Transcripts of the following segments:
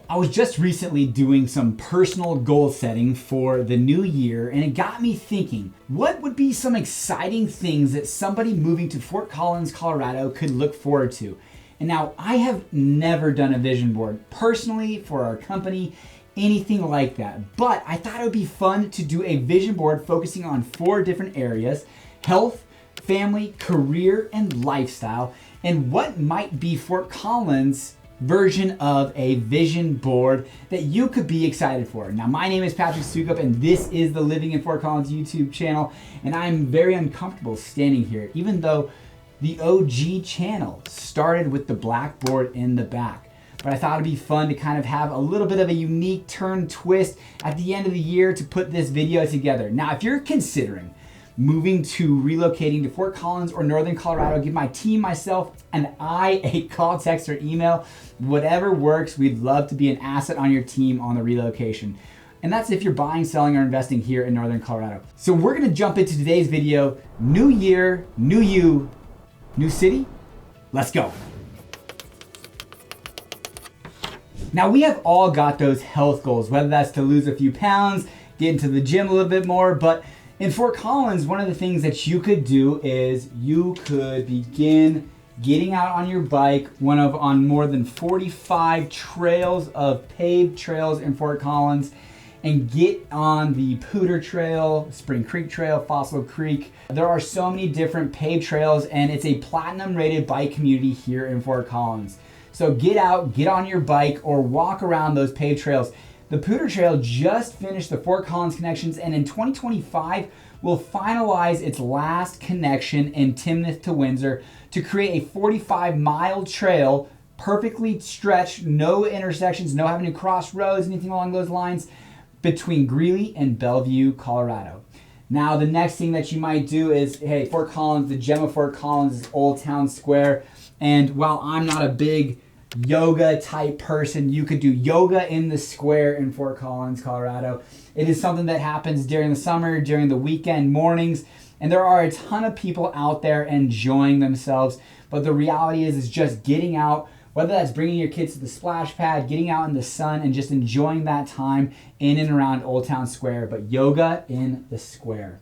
I was just recently doing some personal goal setting for the new year, and it got me thinking, what would be some exciting things that somebody moving to Fort Collins, Colorado could look forward to? And now, I have never done a vision board personally for our company, anything like that, but I thought it would be fun to do a vision board focusing on 4 different areas: health, family, career, and lifestyle, and what might be Fort Collins' version of a vision board that you could be excited for. Now, my name is Patrick Soukup, and this is the Living in Fort Collins YouTube channel, and I'm very uncomfortable standing here, even though the OG channel started with the blackboard in the back. But I thought it'd be fun to kind of have a little bit of a unique turn twist at the end of the year to put this video together. Now, if you're considering moving to relocating to Fort Collins or Northern Colorado, give my team, myself, and I a call, text, or email. Whatever works, we'd love to be an asset on your team on the relocation. And that's if you're buying, selling, or investing here in Northern Colorado. So we're gonna jump into today's video. New year, new you, new city. Let's go. Now, we have all got those health goals, whether that's to lose a few pounds, get into the gym a little bit more, but in Fort Collins, one of the things that you could do is you could begin getting out on your bike, on more than 45 trails of paved trails in Fort Collins, and get on the Pooter Trail, Spring Creek Trail, Fossil Creek. There are so many different paved trails, and it's a platinum rated bike community here in Fort Collins. So get out, get on your bike, or walk around those paved trails. The Pooter Trail just finished the Fort Collins connections, and in 2025 will finalize its last connection in Timnath to Windsor to create a 45-mile trail, perfectly stretched, no intersections, no having to cross roads, anything along those lines, between Greeley and Bellevue, Colorado. Now, the next thing that you might do is, hey, Fort Collins, the gem of Fort Collins is Old Town Square, and while I'm not a big yoga type person, you could do yoga in the square in Fort Collins, Colorado. It is something that happens during the summer, during the weekend mornings, and there are a ton of people out there enjoying themselves. But the reality is just getting out, whether that's bringing your kids to the splash pad, getting out in the sun, and just enjoying that time in and around Old Town Square, but yoga in the square.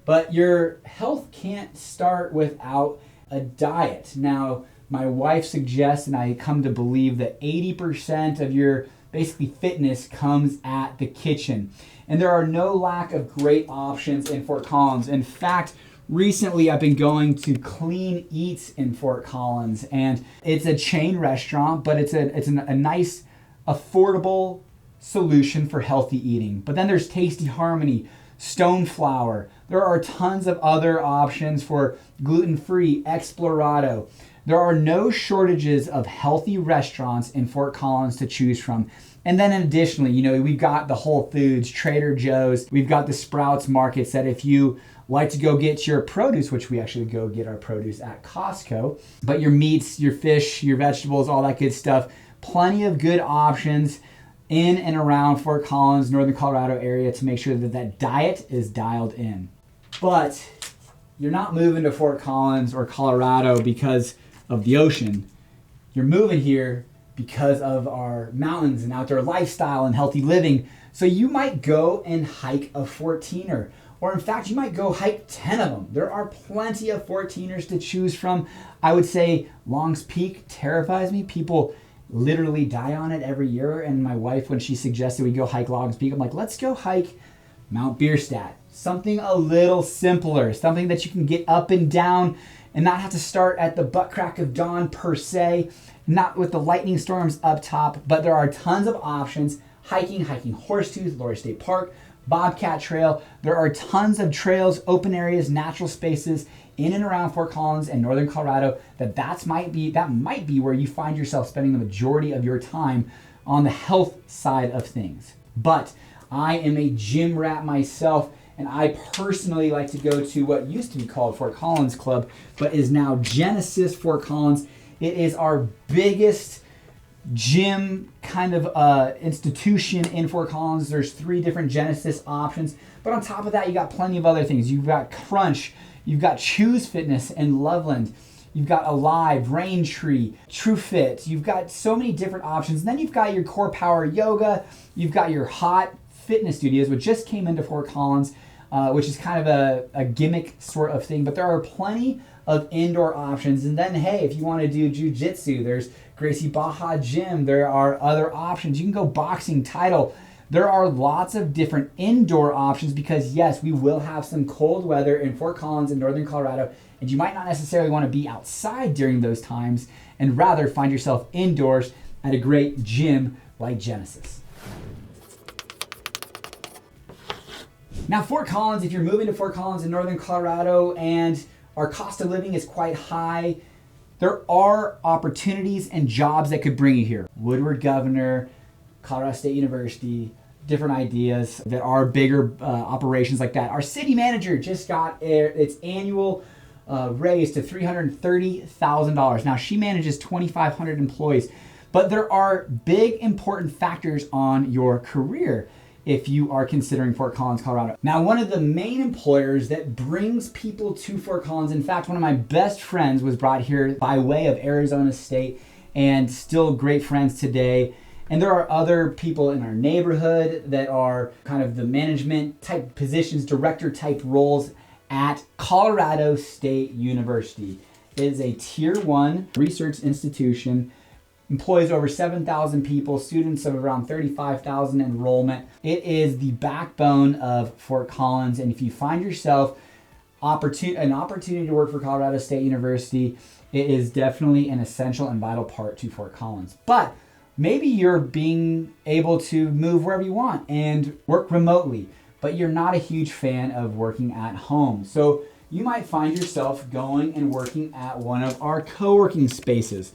But your health can't start without a diet. Now, my wife suggests, and I come to believe, that 80% of your basically fitness comes at the kitchen. And there are no lack of great options in Fort Collins. In fact, recently I've been going to Clean Eats in Fort Collins, and it's a chain restaurant, but it's a nice, affordable solution for healthy eating. But then there's Tasty Harmony, Stone Flour. There are tons of other options for gluten-free, Explorado. There are no shortages of healthy restaurants in Fort Collins to choose from. And then additionally, we've got the Whole Foods, Trader Joe's, we've got the Sprouts markets that if you like to go get your produce, which we actually go get our produce at Costco, but your meats, your fish, your vegetables, all that good stuff, plenty of good options in and around Fort Collins, Northern Colorado area to make sure that that diet is dialed in. But you're not moving to Fort Collins or Colorado because of the ocean. You're moving here because of our mountains and outdoor lifestyle and healthy living. So you might go and hike a 14er, or in fact, you might go hike 10 of them. There are plenty of 14ers to choose from. I would say Long's Peak terrifies me. People literally die on it every year. And my wife, when she suggested we go hike Long's Peak, I'm like, let's go hike Mount Bierstadt. Something a little simpler, something that you can get up and down and not have to start at the butt crack of dawn per se, not with the lightning storms up top, but there are tons of options. Hiking Horsetooth, Lori State Park, Bobcat Trail. There are tons of trails, open areas, natural spaces in and around Fort Collins and Northern Colorado that might be where you find yourself spending the majority of your time on the health side of things. But I am a gym rat myself, and I personally like to go to what used to be called Fort Collins Club, but is now Genesis Fort Collins. It is our biggest gym kind of institution in Fort Collins. There's 3 different Genesis options, but on top of that, you got plenty of other things. You've got Crunch, you've got Choose Fitness in Loveland, You've got Alive, Braintree, TrueFit. You've got so many different options. And then you've got your Core Power Yoga. You've got your Hot Fitness Studios, which just came into Fort Collins, which is kind of a gimmick sort of thing. But there are plenty of indoor options. And then, hey, if you want to do jiu-jitsu, there's Gracie Baja Gym. There are other options. You can go boxing, title. There are lots of different indoor options because, yes, we will have some cold weather in Fort Collins in northern Colorado, and you might not necessarily want to be outside during those times and rather find yourself indoors at a great gym like Genesis. Now, Fort Collins, if you're moving to Fort Collins in northern Colorado and our cost of living is quite high, there are opportunities and jobs that could bring you here. Woodward Governor, Colorado State University, different ideas that are bigger operations like that. Our city manager just got its annual raise to $330,000. Now, she manages 2,500 employees, but there are big important factors on your career if you are considering Fort Collins, Colorado. Now, one of the main employers that brings people to Fort Collins, in fact, one of my best friends was brought here by way of Arizona State and still great friends today. And there are other people in our neighborhood that are kind of the management type positions, director type roles at Colorado State University. It is a tier 1 research institution, employs over 7,000 people, students of around 35,000 enrollment. It is the backbone of Fort Collins. And if you find yourself an opportunity to work for Colorado State University, it is definitely an essential and vital part to Fort Collins. But maybe you're being able to move wherever you want and work remotely, but you're not a huge fan of working at home. So you might find yourself going and working at one of our co-working spaces.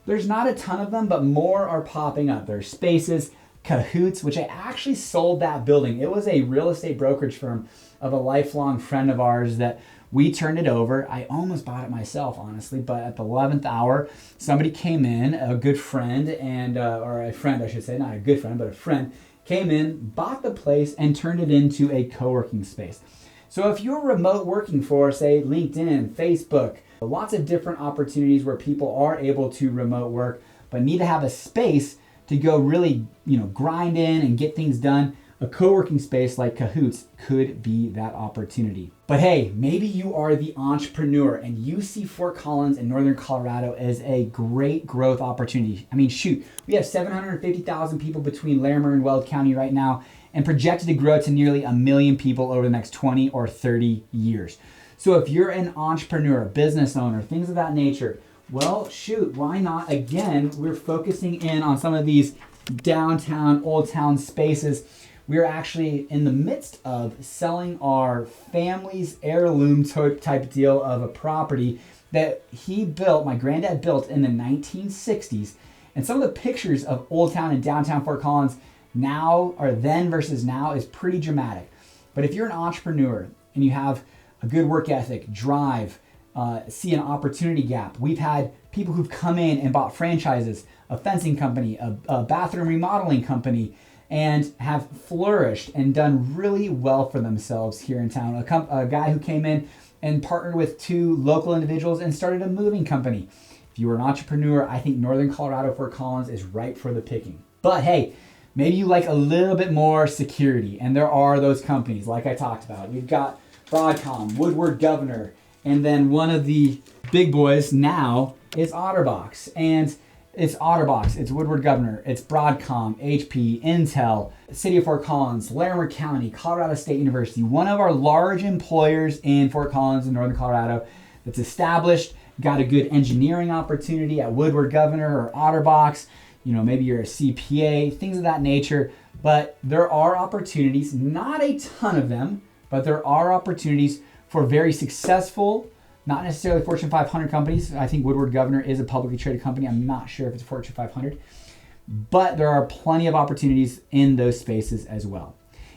There's not a ton of them, but more are popping up. There's Spaces, Cahoots, which I actually sold that building. It was a real estate brokerage firm of a lifelong friend of ours that we turned it over. I almost bought it myself, honestly, but at the 11th hour, somebody came in, a good friend, and or a friend, I should say, not a good friend, but a friend, came in, bought the place, and turned it into a co-working space. So if you're remote working for, say, LinkedIn, Facebook, lots of different opportunities where people are able to remote work, but need to have a space to go really, grind in and get things done, a co-working space like Cahoots could be that opportunity. But hey, maybe you are the entrepreneur and you see Fort Collins in northern Colorado as a great growth opportunity. I mean, shoot, we have 750,000 people between Larimer and Weld County right now and projected to grow to nearly 1 million people over the next 20 or 30 years. So if you're an entrepreneur, business owner, things of that nature, well, shoot, why not? Again, we're focusing in on some of these downtown, old town spaces. We're actually in the midst of selling our family's heirloom type deal of a property that my granddad built in the 1960s. And some of the pictures of Old Town and downtown Fort Collins now, or then versus now, is pretty dramatic. But if you're an entrepreneur and you have a good work ethic, drive, see an opportunity gap. We've had people who've come in and bought franchises, a fencing company, a bathroom remodeling company, and have flourished and done really well for themselves here in town. A guy who came in and partnered with 2 local individuals and started a moving company. If you are an entrepreneur, I think northern Colorado, Fort Collins is ripe for the picking. But hey, maybe you like a little bit more security, and there are those companies like I talked about. We've got Broadcom, Woodward Governor, and then one of the big boys now is OtterBox. And it's OtterBox, it's Woodward Governor, it's Broadcom, HP, Intel, City of Fort Collins, Larimer County, Colorado State University, one of our large employers in Fort Collins in northern Colorado that's established, got a good engineering opportunity at Woodward Governor or OtterBox. Maybe you're a CPA, things of that nature. But there are opportunities, not a ton of them, but there are opportunities for very successful, not necessarily Fortune 500 companies. I think Woodward Governor is a publicly traded company. I'm not sure if it's Fortune 500, but there are plenty of opportunities in those spaces as well.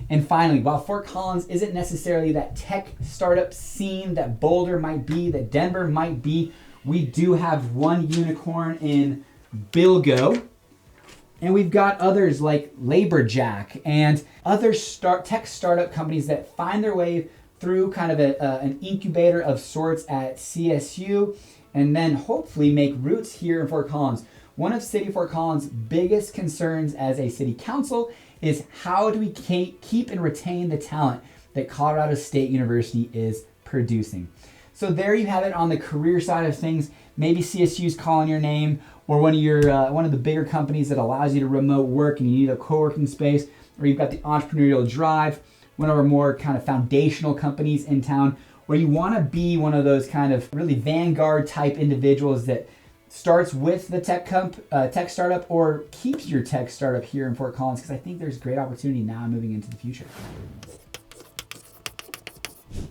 And finally, while Fort Collins isn't necessarily that tech startup scene that Boulder might be, that Denver might be, we do have one unicorn in Bilgo. And we've got others like LaborJack and other tech startup companies that find their way through kind of an incubator of sorts at CSU and then hopefully make roots here in Fort Collins. One of City of Fort Collins' biggest concerns as a city council is how do we keep and retain the talent that Colorado State University is producing. So there you have it on the career side of things. Maybe CSU's calling your name, or one of the bigger companies that allows you to remote work and you need a co-working space, or you've got the entrepreneurial drive, one of our more kind of foundational companies in town, or you want to be one of those kind of really vanguard type individuals that starts with the tech startup or keeps your tech startup here in Fort Collins, because I think there's great opportunity now moving into the future.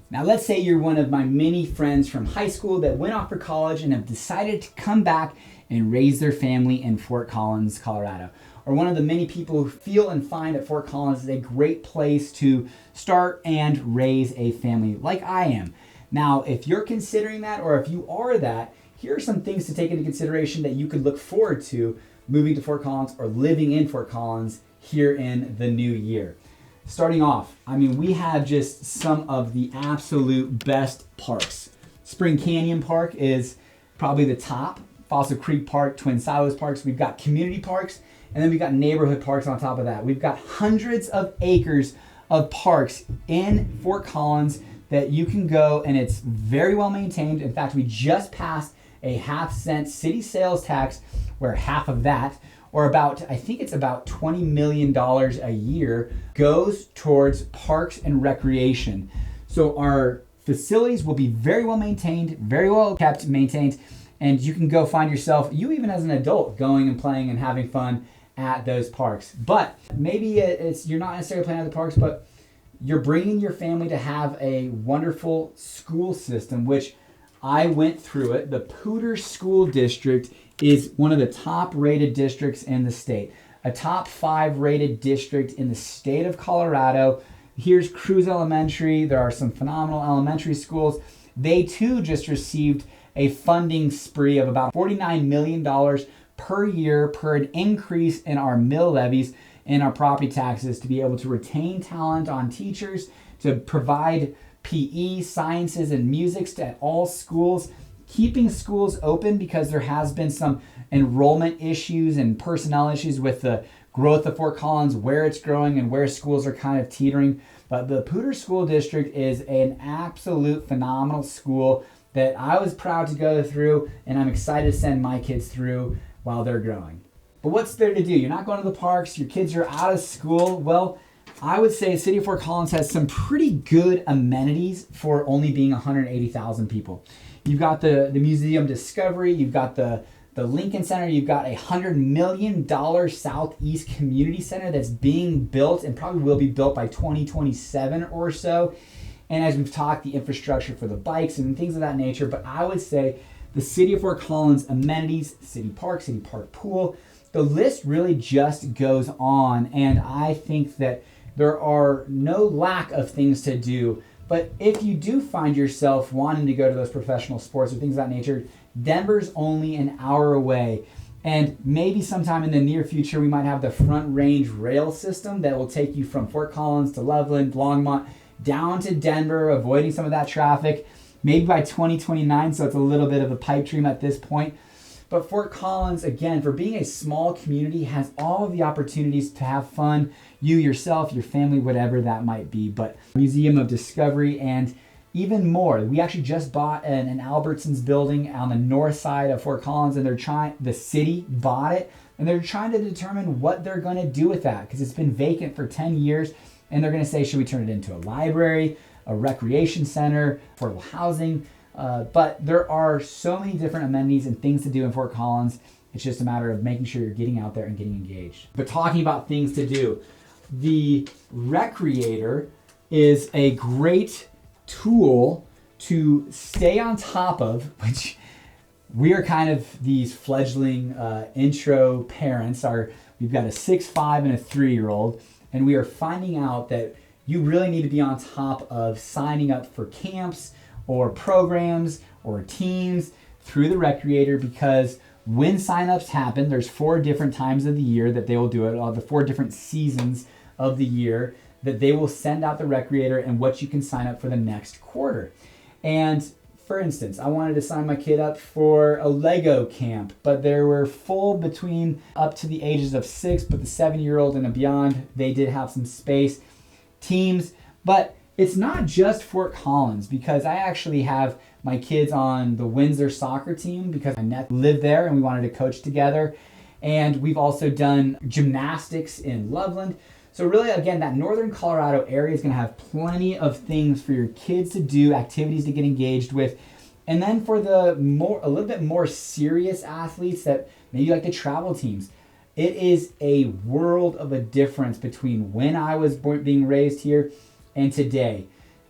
Now let's say you're one of my many friends from high school that went off for college and have decided to come back and raise their family in Fort Collins, Colorado. Or one of the many people who feel and find that Fort Collins is a great place to start and raise a family, like I am. Now, if you're considering that, or if you are that, here are some things to take into consideration that you could look forward to moving to Fort Collins or living in Fort Collins here in the new year. Starting off, I mean, we have just some of the absolute best parks. Spring Canyon Park is probably the top. Fossil Creek Park, Twin Silos Parks. We've got community parks, and then we've got neighborhood parks on top of that. We've got hundreds of acres of parks in Fort Collins that you can go, and it's very well maintained. In fact, we just passed a 1/2-cent city sales tax, where half of that, or I think it's about $20 million a year, goes towards parks and recreation. So our facilities will be very well maintained, very well kept, maintained, and you can go find yourself, you even as an adult, going and playing and having fun at those parks. But maybe you're not necessarily playing at the parks, but you're bringing your family to have a wonderful school system, which I went through it. The Poudre School District is one of the top rated districts in the state. A top 5 rated district in the state of Colorado. Here's Cruz Elementary. There are some phenomenal elementary schools. They too just received a funding spree of about $49 million per year per an increase in our mill levies and our property taxes to be able to retain talent on teachers, to provide PE, sciences, and music at all schools, keeping schools open because there has been some enrollment issues and personnel issues with the growth of Fort Collins, where it's growing and where schools are kind of teetering. But the Poudre School District is an absolute phenomenal school that I was proud to go through, and I'm excited to send my kids through while they're growing. But what's there to do? You're not going to the parks, your kids are out of school. Well, I would say City of Fort Collins has some pretty good amenities for only being 180,000 people. You've got the Museum Discovery, you've got the Lincoln Center, you've got a $100 million Southeast Community Center that's being built and probably will be built by 2027 or so. And as we've talked, the infrastructure for the bikes and things of that nature. But I would say the City of Fort Collins amenities, City Park Pool, the list really just goes on. And I think that there are no lack of things to do. But if you do find yourself wanting to go to those professional sports or things of that nature, Denver's only an hour away. And maybe sometime in the near future, we might have the Front Range rail system that will take you from Fort Collins to Loveland, Longmont, down to Denver, avoiding some of that traffic, maybe by 2029, so it's a little bit of a pipe dream at this point. But Fort Collins, again, for being a small community, has all of the opportunities to have fun, you, yourself, your family, whatever that might be. But Museum of Discovery and even more. We actually just bought an Albertsons building on the north side of Fort Collins, and the city bought it, and they're trying to determine what they're going to do with that, because it's been vacant for 10 years. And they're going to say, should we turn it into a library, a recreation center, affordable housing? But there are so many different amenities and things to do in Fort Collins. It's just a matter of making sure you're getting out there and getting engaged. But talking about things to do, the Recreator is a great tool to stay on top of, which we are kind of these fledgling intro parents. We've got a 6'5" and a 3-year-old. And we are finding out that you really need to be on top of signing up for camps or programs or teams through the Recreator, because when signups happen, there's 4 different times of the year that they will do it, the 4 different seasons of the year that they will send out the Recreator and what you can sign up for the next quarter. And For instance, I wanted to sign my kid up for a Lego camp, but there were full between up to the ages of 6, but the 7-year-old and beyond, they did have some space teams. But it's not just Fort Collins, because I actually have my kids on the Windsor soccer team because my nephew lived there and we wanted to coach together. And we've also done gymnastics in Loveland. So really, again, that northern Colorado area is going to have plenty of things for your kids to do, activities to get engaged with. And then for the a little bit more serious athletes that maybe like the travel teams, it is a world of a difference between when I was being raised here and today.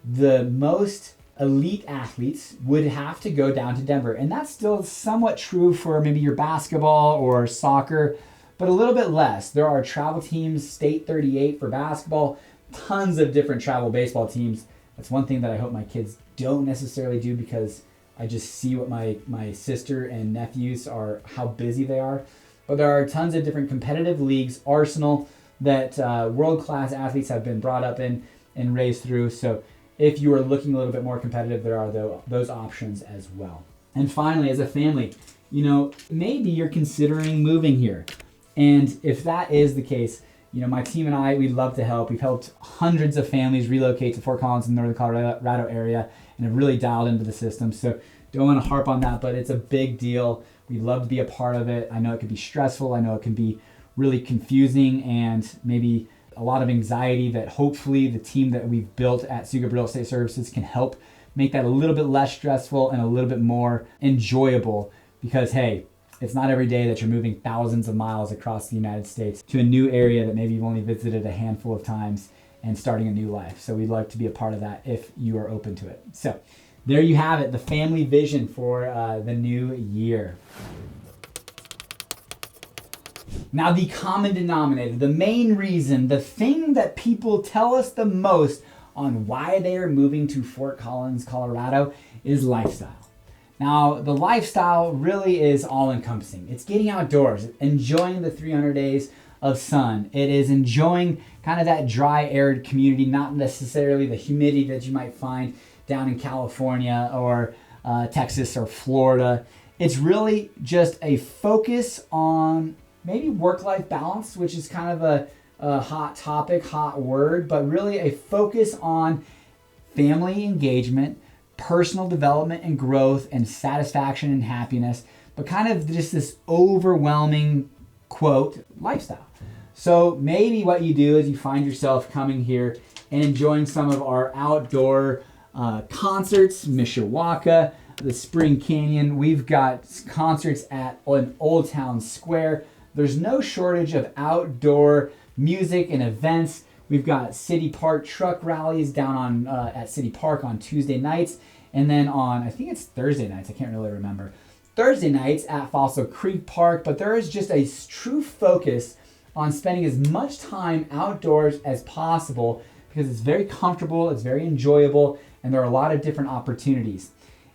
The most elite athletes would have to go down to Denver. And that's still somewhat true for maybe your basketball or soccer, but a little bit less. There are travel teams, State 38 for basketball, tons of different travel baseball teams. That's one thing that I hope my kids don't necessarily do, because I just see what my sister and nephews are, how busy they are. But there are tons of different competitive leagues, Arsenal, that world-class athletes have been brought up in and raised through. So if you are looking a little bit more competitive, there are those options as well. And finally, as a family, maybe you're considering moving here. And if that is the case, my team and I, we'd love to help. We've helped hundreds of families relocate to Fort Collins in the northern Colorado area and have really dialed into the system. So don't want to harp on that, but it's a big deal. We'd love to be a part of it. I know it can be stressful. I know it can be really confusing and maybe a lot of anxiety, that hopefully the team that we've built at Soukup Real Estate Services can help make that a little bit less stressful and a little bit more enjoyable. Because, hey, it's not every day that you're moving thousands of miles across the United States to a new area that maybe you've only visited a handful of times and starting a new life. So we'd like to be a part of that if you are open to it. So there you have it, the family vision for the new year. Now, the common denominator, the main reason, the thing that people tell us the most on why they are moving to Fort Collins, Colorado, is lifestyle. Now, the lifestyle really is all-encompassing. It's getting outdoors, enjoying the 300 days of sun. It is enjoying kind of that dry, arid community, not necessarily the humidity that you might find down in California or Texas or Florida. It's really just a focus on maybe work-life balance, which is kind of a hot topic, hot word, but really a focus on family engagement, personal development and growth, and satisfaction and happiness, but kind of just this overwhelming, quote, lifestyle. So maybe what you do is you find yourself coming here and enjoying some of our outdoor concerts, Mishawaka, the Spring Canyon. We've got concerts at an Old Town Square. There's no shortage of outdoor music and events. We've got City Park truck rallies down on at City Park on Tuesday nights, and then on, I think it's Thursday nights, I can't really remember, Thursday nights at Fossil Creek Park. But there is just a true focus on spending as much time outdoors as possible, because it's very comfortable, it's very enjoyable, and there are a lot of different opportunities.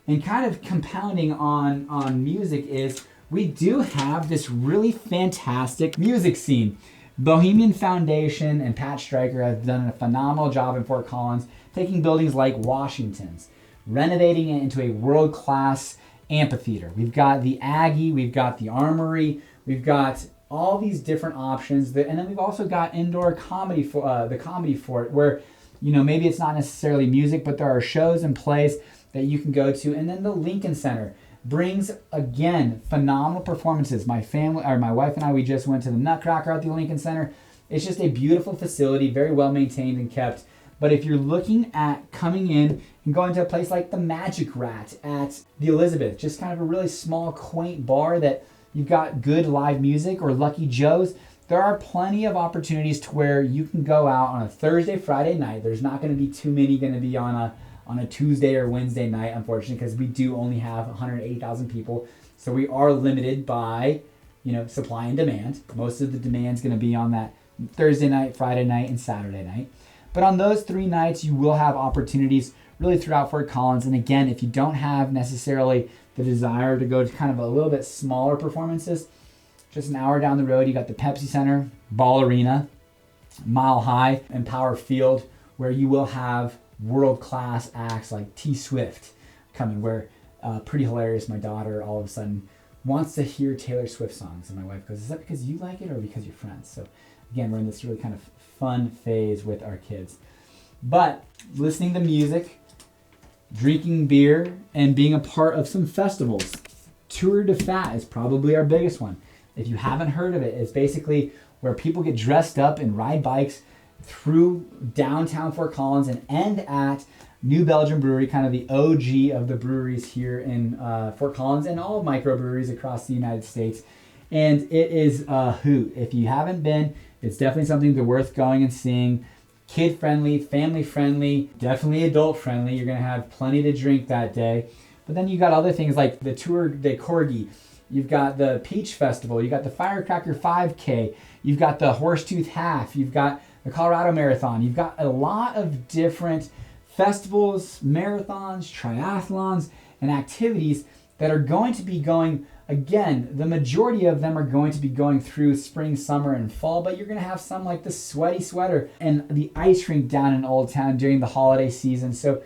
And kind of compounding on music is we do have this really fantastic music scene. Bohemian Foundation and Pat Stryker have done a phenomenal job in Fort Collins, taking buildings like Washington's, renovating it into a world-class amphitheater. We've got the Aggie, we've got the Armory, we've got all these different options, and then we've also got indoor comedy for the Comedy Fort, where maybe it's not necessarily music, but there are shows and plays that you can go to. And then the Lincoln Center brings, again, phenomenal performances. My wife and I, we just went to the Nutcracker at the Lincoln Center. It's just a beautiful facility, very well maintained and kept. But if you're looking at coming in and going to a place like the Magic Rat at the Elizabeth, just kind of a really small, quaint bar that you've got good live music, or Lucky Joe's, there are plenty of opportunities to where you can go out on a Thursday, Friday night. There's not going to be too many going to be on a Tuesday or Wednesday night, unfortunately, because we do only have 180,000 people. So we are limited by, supply and demand. Most of the demand's going to be on that Thursday night, Friday night, and Saturday night. But on those 3 nights, you will have opportunities really throughout Fort Collins. And again, if you don't have necessarily the desire to go to kind of a little bit smaller performances, just an hour down the road, you got the Pepsi Center, Ball Arena, Mile High, and Power Field, where you will have world-class acts like T Swift coming where pretty hilarious. My daughter all of a sudden wants to hear Taylor Swift songs, and my wife goes, "Is that because you like it or because you're friends?" So again, we're in this really kind of fun phase with our kids. But listening to music, drinking beer, and being a part of some festivals. Tour de Fat is probably our biggest one. If you haven't heard of it, it's basically where people get dressed up and ride bikes through downtown Fort Collins and end at New Belgium Brewery, kind of the OG of the breweries here in Fort Collins and all microbreweries across the United States. And it is a hoot. If you haven't been, it's definitely something that's worth going and seeing. Kid friendly, family friendly, definitely adult friendly. You're gonna have plenty to drink that day. But then you got other things like the Tour de Corgi. You've got the Peach Festival. You got the Firecracker 5K. You've got the Horsetooth Half. You've got the Colorado Marathon. You've got a lot of different festivals, marathons, triathlons, and activities that are going to be going. Again, the majority of them are going to be going through spring, summer, and fall, but you're going to have some like the Sweaty Sweater and the ice rink down in Old Town during the holiday season. So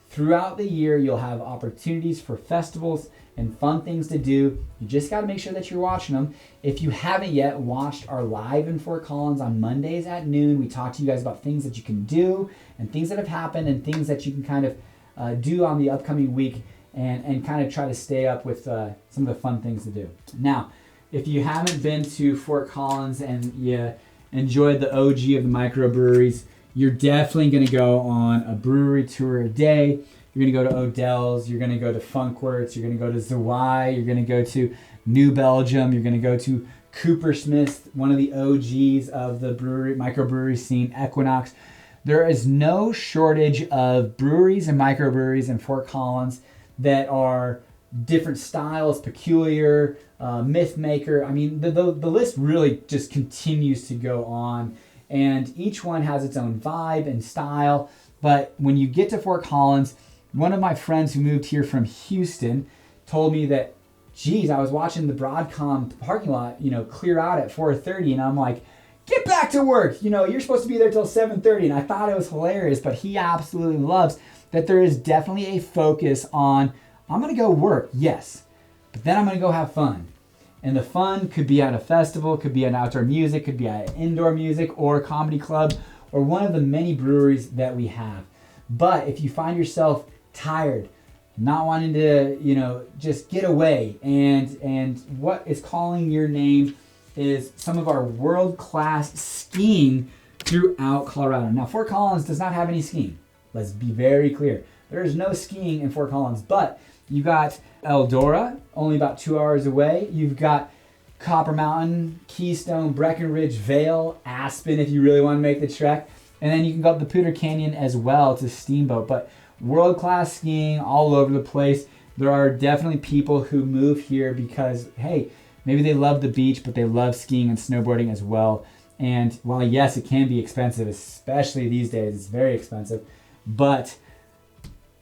throughout the year, you'll have opportunities for festivals and fun things to do. You just got to make sure that you're watching them. If you haven't yet watched our live in Fort Collins on Mondays at noon, we talk to you guys about things that you can do and things that have happened and things that you can kind of do on the upcoming week and kind of try to stay up with some of the fun things to do. Now, if you haven't been to Fort Collins and you enjoyed the OG of the microbreweries, you're definitely going to go on a brewery tour a day. You're going to go to Odell's, you're going to go to Funkworks, you're going to go to Zawai, you're going to go to New Belgium, you're going to go to Coopersmith, one of the OGs of the microbrewery scene, Equinox. There is no shortage of breweries and microbreweries in Fort Collins that are different styles, peculiar, myth maker. I mean, the list really just continues to go on, and each one has its own vibe and style. But when you get to Fort Collins, one of my friends who moved here from Houston told me that, geez, I was watching the Broadcom parking lot, clear out at 4:30, and I'm like, get back to work. You're supposed to be there till 7:30, and I thought it was hilarious. But he absolutely loves that there is definitely a focus on, I'm going to go work, yes, but then I'm going to go have fun. And the fun could be at a festival, could be at outdoor music, could be at indoor music or a comedy club or one of the many breweries that we have. But if you find yourself tired, not wanting to, just get away, and what is calling your name is some of our world-class skiing throughout Colorado. Now, Fort Collins does not have any skiing. Let's be very clear. There is no skiing in Fort Collins, but you got Eldora, only about 2 hours away. You've got Copper Mountain, Keystone, Breckenridge, Vail, Aspen if you really want to make the trek. And then you can go up the Poudre Canyon as well to Steamboat. But world-class skiing all over the place. There are definitely people who move here because, hey, maybe they love the beach, but they love skiing and snowboarding as well. And while, yes, it can be expensive, especially these days, it's very expensive, but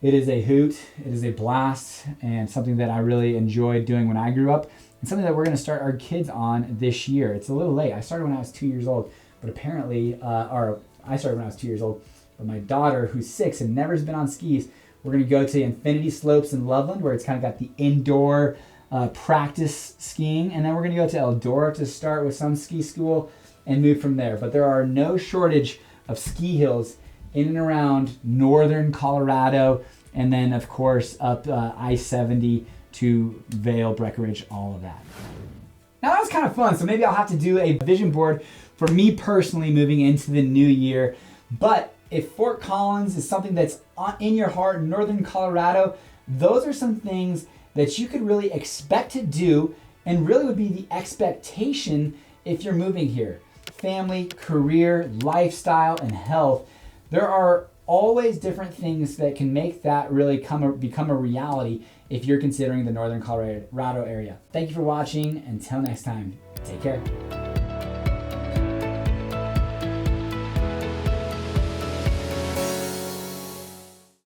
it is a hoot, it is a blast, and something that I really enjoyed doing when I grew up, and something that we're going to start our kids on this year. It's a little late. I started when I was 2 years old, but apparently, I started when I was 2 years old, but my daughter, who's 6 and never has been on skis, we're going to go to Infinity Slopes in Loveland, where it's kind of got the indoor practice skiing, and then we're going to go to Eldora to start with some ski school and move from there. But there are no shortage of ski hills in and around northern Colorado, and then of course up I-70 to Vail, Breckenridge, all of that. Now that was kind of fun, so maybe I'll have to do a vision board for me personally moving into the new year. But if Fort Collins is something that's in your heart, northern Colorado, those are some things that you could really expect to do and really would be the expectation if you're moving here. Family, career, lifestyle, and health. There are always different things that can make that really become a reality if you're considering the northern Colorado area. Thank you for watching. Until next time, take care.